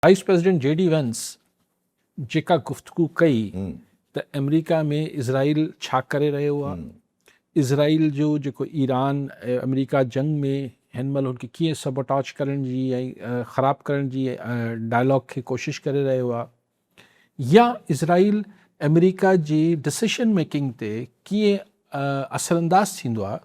Wise president JD veins जेका गुफ्तगू कई त अमेरिका में इज़राइल छा करे रहियो आहे, इज़राइल जो जेको ईरान अमेरिका जंग में हिन महिल हुनखे कीअं सबोटाज करण जी ऐं ख़राबु करण जी डायलॉग खे कोशिशि करे रहियो आहे, या इज़राइल अमेरिका जी डिसीशन मेकिंग ते कीअं असरअंदाज़ थींदो आहे।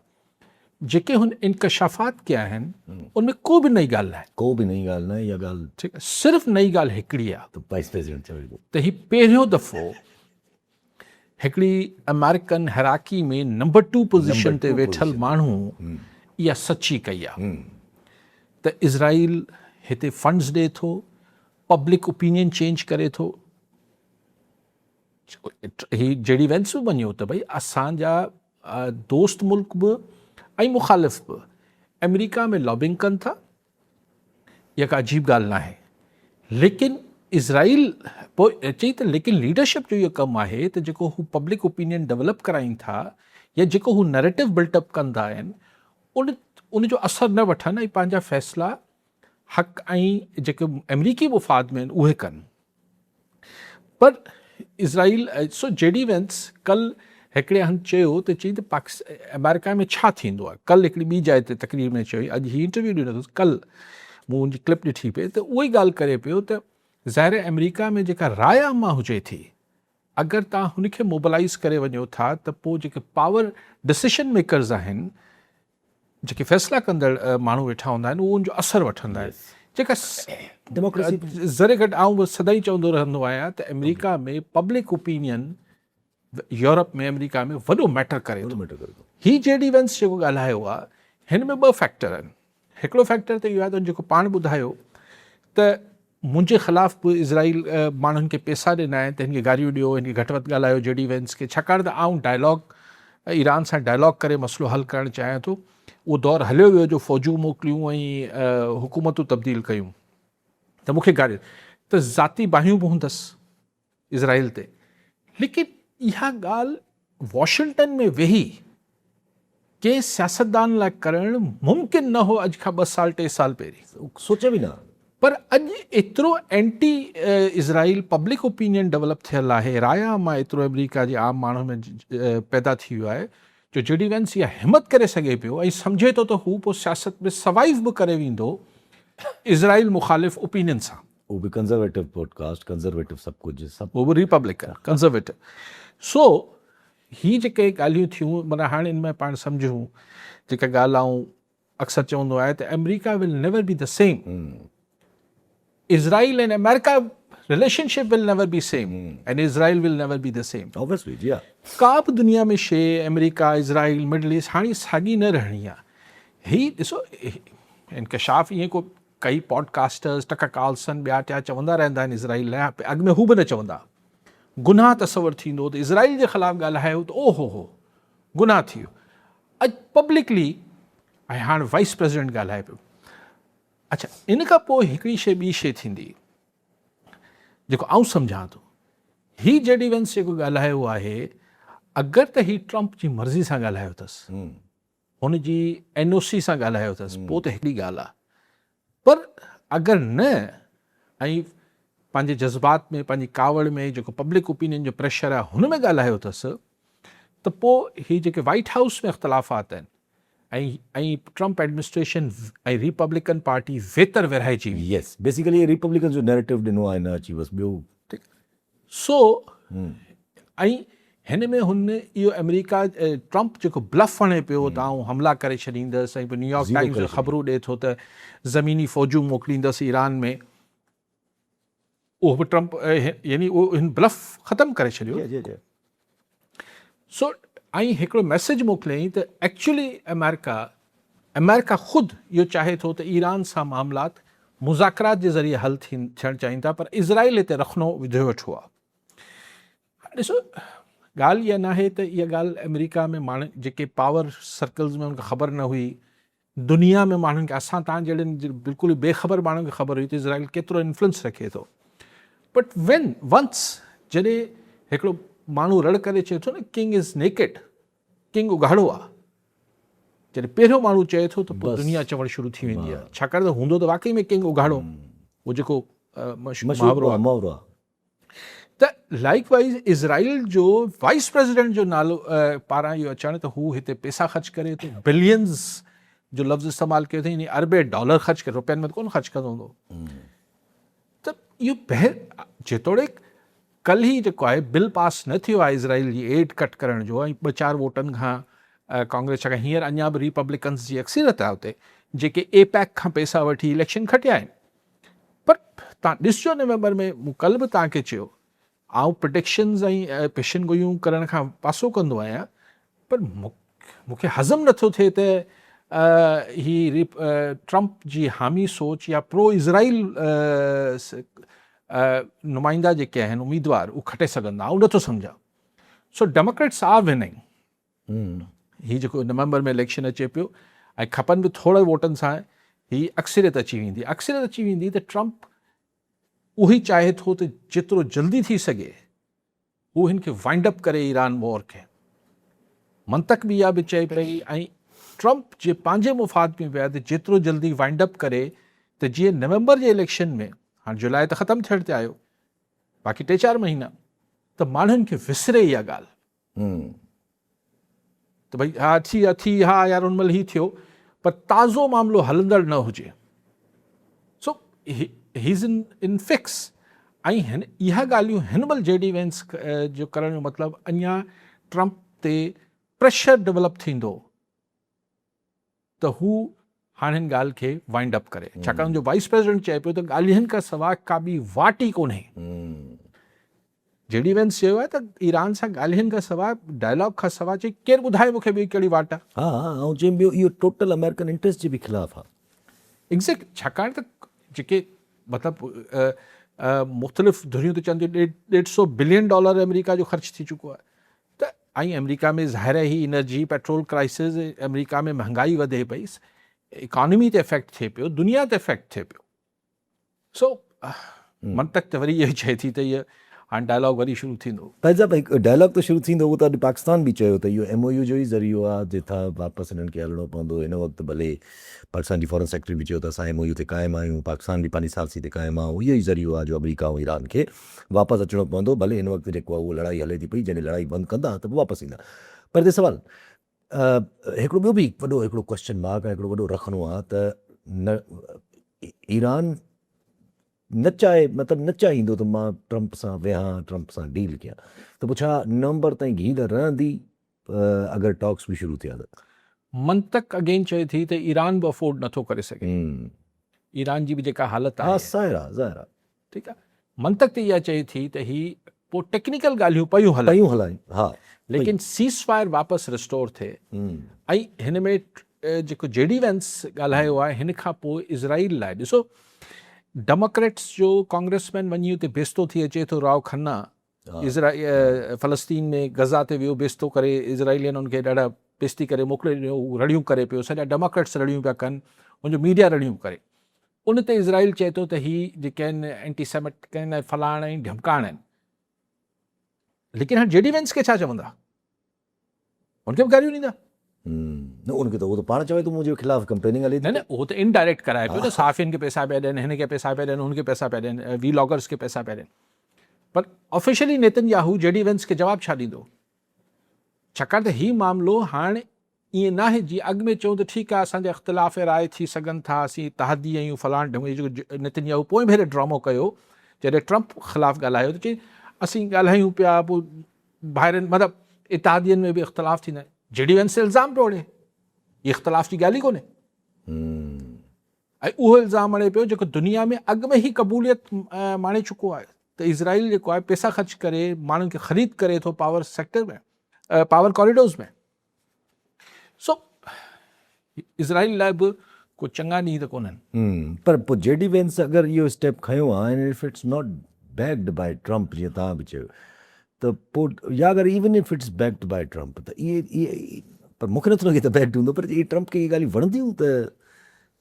जेके हुन इंकशाफ़ात कया आहिनि उनमें को बि नई ॻाल्हि नाहे, को बि नई ॻाल्हि न आहे। इहा ॻाल्हि ठीकु आहे, सिर्फ़ु नई ॻाल्हि हिकिड़ी आहे त वाइस प्रेसिडेंट चवे त ही पहिरियों दफ़ो हिकिड़ी अमेरिकन हैराकी में नंबर 2 पोज़ीशन ते वेठल माण्हू इहा सची कई आहे त इज़राइल हिते फंड्स ॾिए थो, पब्लिक ओपिनियन चेंज करे थो। ही JD वेंस बि मञियो त भई असांजा दोस्त मुल्क बि ऐं मुखालिफ़ बि अमेरिका में लॉबिंग कनि था, इहा का अजीब ॻाल्हि न आहे। लेकिन इज़राइल पोइ चई त लेकिन लीडरशिप जो इहो कमु आहे त जेको हू पब्लिक ओपिनियन डेवलप कराइनि था या जेको हू नैरेटिव बिल्टअप कंदा आहिनि उन जो असरु न वठनि ऐं पंहिंजा फ़ैसिला हक़ ऐं जेके अमरीकी मुफ़ाद में आहिनि उहे कनि। पर इज़राइल सो JD वेंस कल हिकिड़े हंधि चयो त चई त अमेरिका में छा थींदो आहे। कल हिकिड़ी ॿी जाइ ते तकरीर में चयो, अॼु ही इंटरव्यू ॾिनो अथसि, कल मूं हुनजी क्लिप ॾिठी पई त उहा ई ॻाल्हि करे पियो त ज़ाहिर अमेरिका में जेका राय आमा हुजे थी, अगरि तव्हां हुनखे मोबिलाइज़ करे वञो था त पोइ जेके पावर डिसीशन मेकर्स आहिनि, जेके फ़ैसिला कंदड़ माण्हू वेठा हूंदा आहिनि, उहो उनजो असरु वठंदा आहिनि। जेका डेमोक्रेसी ज़रे घटि आऊं बि सदाई चवंदो रहंदो आहियां त अमेरिका में पब्लिक ओपिनियन यूरोप में अमेरिका में वॾो मैटर करे थो। ही JD वेंस जेको ॻाल्हायो आहे हिन में 2 फैक्टर आहिनि। हिकिड़ो फैक्टर त इहो आहे त जेको पाण ॿुधायो त मुंहिंजे ख़िलाफ़ु बि इज़राइल माण्हुनि खे पैसा ॾिना आहिनि त हिनखे गारियूं ॾियो, हिनखे घटि वधि ॻाल्हायो JD वेंस खे, छाकाणि त आऊं डायलॉग ईरान सां डायलॉग करे मसइलो हल करणु चाहियां थो। उहो दौरु हलियो वियो जो फ़ौजूं मोकिलियूं ऐं हुकूमतूं तब्दील कयूं त मूंखे गारियूं त ज़ाती बाहियूं बि हूंदसि इज़राइल ते। लेकिन इहा ॻाल्हि वॉशिंगटन में वेही कंहिं सियासतदान लाइ करणु मुमकिन न हो अॼु खां 2 साल 3 साल पहिरीं, सोचे बि न। पर अॼु एतिरो anti Israel public opinion develop थियल आहे, राय आमा एतिरो अमेरिका जे आम माण्हू में पैदा थी वियो आहे जो JD वेंस इहा हिमत करे सघे पियो ऐं सम्झे थो त हू पोइ सियासत में सर्वाइव बि करे वेंदो इज़राइल मुखालिफ़ ओपिनियन सां। उहो बि कंज़र्वेटिव पॉडकास्ट, कंज़र्वेटिव सभु कुझु, सभु उहो बि रिपब्लिकन कंज़र्वेटिव। सो ही जेके ॻाल्हियूं थियूं, माना हाणे इन में पाण सम्झूं जेका ॻाल्हि आऊं अक्सर चवंदो आहे त America will never be the same, Israel and America relationship will never be same and Israel will never be the same. Obviously जी। का बि दुनिया में शइ अमेरिका इज़राइल मिडल ईस्ट हाणे साॻी न रहणी आहे। ही ॾिसो इंकशाफ़ ईअं को कई पॉडकास्टर्स टकर कार्लसन ॿिया टिया चवंदा रहंदा आहिनि इज़राइल लाइ, अॻु में हू बि न चवंदा। गुनाह तसवर थींदो त इज़राइल जे ख़िलाफ़ु ॻाल्हायो त ओ हो गुनाह थी वियो। अॼु पब्लिकली ऐं हाणे वाइस प्रेसिडेंट ॻाल्हाए पियो। अच्छा, इन खां पोइ हिकिड़ी शइ ॿी शइ थींदी जेको आऊं सम्झां थो। ही JD वेंस जेको ॻाल्हायो आहे, अगरि त ही ट्रंप जी मर्ज़ी सां ॻाल्हायो अथसि, हुनजी NOC सां ॻाल्हायो अथसि, पोइ त हिकिड़ी ॻाल्हि आहे। पर अगरि न ऐं पंहिंजे जज़्बात में पंहिंजी कावड़ में जेको पब्लिक ओपिनियन जो प्रेशर आहे हुन में ॻाल्हायो अथसि त पोइ ही जेके वाइट हाउस में इख़्तिलाफ़ात आहिनि ऐं ट्रंप एडमिनिस्ट्रेशन ऐं रिपब्लिकन पार्टी वेतर विरहाइजी वई। यस, बेसिकली रिपब्लिकन जो नैरेटिव ॾिनो आहे, न अची बसि ॿियो। सो ऐं हिन में हुन इहो अमेरिका ट्रंप जेको ब्लफ हणे पियो त आऊं हमला करे छॾींदसि ऐं न्यूयॉर्क टाइम्स जो ख़बरूं ॾिए थो त ज़मीनी फ़ौजूं मोकिलींदसि ईरान में, उहो बि ट्रंप यानी उहो हिन ब्लफ ख़तमु करे छॾियो। सो ऐं हिकिड़ो मैसेज मोकिलियईं त एक्चुअली अमेरिका ख़ुदि इहो चाहे थो त ईरान सां मामलात मुज़ाकरात जे ज़रिए हल थियणु चाहिनि था, पर इज़राइल हिते रखनो विधो वेठो आहे। ॾिसो ॻाल्हि इहा न आहे त इहा ॻाल्हि अमेरिका में माण्हू जेके पावर सर्कल्स में उनखे ख़बर न हुई, दुनिया में माण्हुनि खे, असां तव्हां जहिड़े बिल्कुलु बेख़बर माण्हुनि खे ख़बर हुई त इज़राइल केतिरो इन्फ्लुएंस रखे थो। बट वंस जॾहिं हिकिड़ो माण्हू रड़ करे चए थो न किंग इज़ नेकेड, किंग उघाड़ो आहे, जॾहिं पहिरियों माण्हू चए थो त पोइ दुनिया चवणु शुरू थी वेंदी आहे, छाकाणि त हूंदो त वाक़ई में किंग उघाड़ो, उहो जेको मुहावरो आहे। मुहावरो आहे। त लाइक वाइज इज़राइल जो वाइस प्रेसिडेंट जो नालो पारां इहो अचणु त हू हिते पैसा ख़र्च करे थो, बिलियंस जो लफ़्ज़ इस्तेमालु कयो अथई, अरबे डॉलर ख़र्च करे, रुपयनि में कोन ख़र्च कंदो हूंदो। त इहो जेतोणीकि कल ई जेको आहे बिल पास न थियो आहे इज़राइल जी एड कट करण जो, ऐं 2-4 वोटनि खां कांग्रेस, छाकाणि हींअर अञा बि रिपब्लिकन्स जी अक्सीरत आहे हुते, जेके एपैक खां पैसा वठी इलेक्शन खटिया आहिनि। पर तव्हां ॾिसजो नवंबर में, मूं कल्ह बि तव्हांखे चयो, आउं प्रिडिक्शन्स ऐं पेशन गोइयूं करण खां पासो कंदो आहियां, पर मूंखे हज़म नथो थिए त ट्रंप जी हामी सोच या प्रो इज़राइल नुमाइंदा जेके आहिनि उम्मीदवार, उहे खटे सघंदा, आउं नथो सम्झां। सो डेमोक्रेट्स आर विनिंग। हीअ जेको नवंबर में इलेक्शन अचे पियो, ऐं खपनि बि थोरे वोटनि सां ही अक्सरियत अची वेंदी। अक्सरियत अची वेंदी त ट्रंप उहो ई चाहे थो त जेतिरो जल्दी थी सघे हू हिन खे वाइंड अप करे ईरान वॉर खे। मंतक बि इहा बि चए पई, ऐं ट्रंप जे पंहिंजे मुफ़ाद में विया त जेतिरो जल्दी वाइंड अप करे, त जीअं नवंबर जे इलेक्शन में, हाणे जुलाई त ख़तमु थियण ते आयो, बाक़ी 3-4 महीना, त माण्हुनि खे विसरे इहा ॻाल्हि त भई हा थी हा यार उन महिल ही थियो, पर ताज़ो मामिलो हलंदड़ न हुजे। सो ही इज़ इन फिक्स। ऐं हिन इहा ॻाल्हियूं हिन महिल जेडी वेंस जो करण जो मतिलबु अञा ट्रंप ते प्रेशर डेवलप थींदो त हू हाणे हिन ॻाल्हि खे वाइंड अप करे, छाकाणि जो वाइस प्रेसिडेंट चए पियो त ॻाल्हियुनि खां सवाइ का बि वाट ई कोन्हे। जेडी वेंस चयो आहे त ईरान सां ॻाल्हियुनि खां सवाइ, डायलॉग खां सवाइ, चई केरु ॿुधाए मूंखे ॿी कहिड़ी वाट आहे। ऐं चई ॿियो इहो टोटल अमेरिकन इंट्रस्ट जे बि ख़िलाफ़ु आहे। एग्ज़ैक्ट, छाकाणि त जेके मतिलबु मुख़्तलिफ़ धुरियूं त चवनि थियूं $150 बिलियन अमेरिका जो ख़र्च थी चुको आहे। त ऐं अमेरिका में ज़ाहिर ई एनर्जी पेट्रोल क्राइसिस, अमेरिका में महांगाई वधे पई, इकॉनमी ते इफेक्ट थिए पियो, दुनिया ते इफेक्ट थिए पियो। सो मंतक त वरी इहो चए थी त इहा हाणे डायलॉग वरी शुरू थींदो। साहिब हिकु डायलॉग त शुरू थींदो, उहो त अॼु पाकिस्तान बि चयो त इहो MOU जो ई ज़रियो आहे, जिथां वापसि हिननि खे हलणो पवंदो। हिन वक़्तु भले पाकिस्तान जी फॉरेन सेक्रेटरी बि चयो त असां MOU ते क़ाइमु आहियूं, पाकिस्तान बि पंहिंजी सालसी ते क़ाइमु आहे, इहो ई ज़रियो आहे जो अमेरिका ऐं ईरान खे वापसि अचिणो पवंदो। भले हिन वक़्तु जेको आहे उहो लड़ाई हले थी पई, जॾहिं लड़ाई बंदि कंदा त पोइ वापसि ईंदा। पर हिते सवाल हिकिड़ो ॿियो बि हिकिड़ो क्वेश्चन मार्क आहे, हिकिड़ो वॾो रखिणो आहे त न ईरान न चाहींदो त मां ट्रंप सां वेहां, ट्रंप सां डील कयां, त पोइ छा नवंबर ताईं घील रहंदी अगरि टॉक्स बि शुरू थिया त? मंतक अगेन चए थी त ईरान बि अफोर्ड नथो करे सघे। ईरान जी बि जेका हालत आहे, ज़ाहिर आहे, ठीकु आहे। मंतक त इहा चए थी त ही पोइ टेक्निकल ॻाल्हियूं पयूं हलायूं, हा, लेकिन सीज़ फायर वापसि रिस्टोर थिए। ऐं हिन में जेको जेडी वेंस ॻाल्हायो आहे, हिन खां पोइ इज़राइल लाइ ॾिसो, डेमोक्रेट्स जो कांग्रेसमैन वञी हुते बेस्तो थी अचे थो, राव खन्ना फ़लस्तीन में गज़ा ते वियो बेस्तो करे, इज़राइलियन उनखे ॾाढा बेस्ती करे मोकिले ॾिनो, रड़ियूं करे पियो, सॼा डेमोक्रेट्स रड़ियूं पिया कनि, उनजो मीडिया रड़ियूं करे। उन ते इज़राइल चए थो त ही जेके आहिनि एंटीसेमिटिक आहिनि, फलाण ऐं ढमकाइण आहिनि। लेकिन हाणे जेडी वेंस खे छा चवंदा? उनखे बि गारियूं ॾींदा? न, उनखे त उहो त पाण चवे थो मुंहिंजे ख़िलाफ़ कंपेनिंग हले थी। न उहो त इनडायरेक्ट कराए पियो न, साफ़ियुनि खे पैसा पिया ॾियनि, हिन खे पैसा पिया ॾियनि, हुनखे पैसा पिया ॾियनि, वीलॉगर्स खे पैसा पिया ॾियनि। पर ऑफिशियली नेतन्याहू जेडी वेंस खे जवाबु छा ॾींदो? छाकाणि त हीउ मामिलो हाणे ईअं न आहे जीअं अॻु में चऊं त ठीकु आहे असांजा इख़्तिलाफ़ राय थी सघनि था, असीं इत्तेहादी आहियूं, फलाण ढंग जेको नेतन्याहू पोइ भेरे ड्रामो कयो जॾहिं ट्रंप ख़िलाफ़ु ॻाल्हायो त चई असीं ॻाल्हायूं पिया, पोइ ॿाहिरनि मतिलबु इत्तेहादियुनि में बि इख़्तिलाफ़ थींदा आहिनि। जेडी वेंस इल्ज़ाम पियो हणे, हीअ इख़्तिलाफ़ जी ॻाल्हि ई कोन्हे। ऐं उहो इल्ज़ाम हणे पियो जेको दुनिया में अॻु में ई क़बूलियत माणे चुको आहे, त इज़राइल जेको आहे पैसा ख़र्च करे माण्हुनि खे ख़रीद करे थो पावर सेक्टर में, पावर कॉरिडोर्स में। सो इज़राइल लाइ बि को चङा ॾींहं त कोन्हनि। पर पोइ जेडी वेंस अगरि इहो स्टेप खयो आहे, and if it's not backed by Trump, जीअं तव्हां बि चयो, त पोइ या अगरि even if it's backed by Trump, त इहे पर मूंखे नथो लॻे त बैक्ड हूंदो, पर इहे ट्रंप खे इहे ॻाल्हियूं वणंदियूं त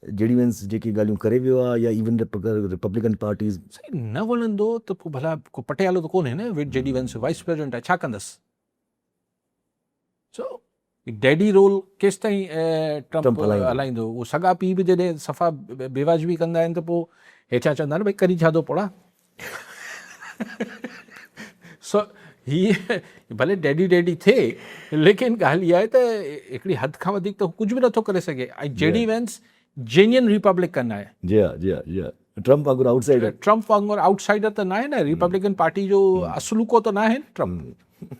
जेडी वेंस जेकी ॻाल्हियूं करे वियो आहे, या इवन रिपब्लिकन पार्टीज़ न वणंदो त पोइ भला को पटियालो त कोन्हे न, जेडी वेंस वाइस प्रेसिडेंट आहे, छा कंदसि? सो डैडी रोल केसि ताईं ट्रंप हलाईंदो? उहो सॻा पीउ बि जॾहिं सफ़ा बेवाजिबी कंदा आहिनि त पोइ हेठियां चवंदा आहिनि भई करी छा थो पड़ा सो हीअ भले डैडी डैडी थिए, लेकिन ॻाल्हि इहा आहे त हिकिड़ी हद खां वधीक त कुझु बि नथो करे सघे। ऐं जेडी वैंस जेन्युइन रिपब्लिकन आहे, जी हा जी हा जी हा, ट्रम्प वांगुरु आउटसाइडर। ट्रम्प वांगुरु आउटसाइडर त न आहे न, रिपब्लिकन पार्टी जो असलूको त न आहे न ट्रम्प।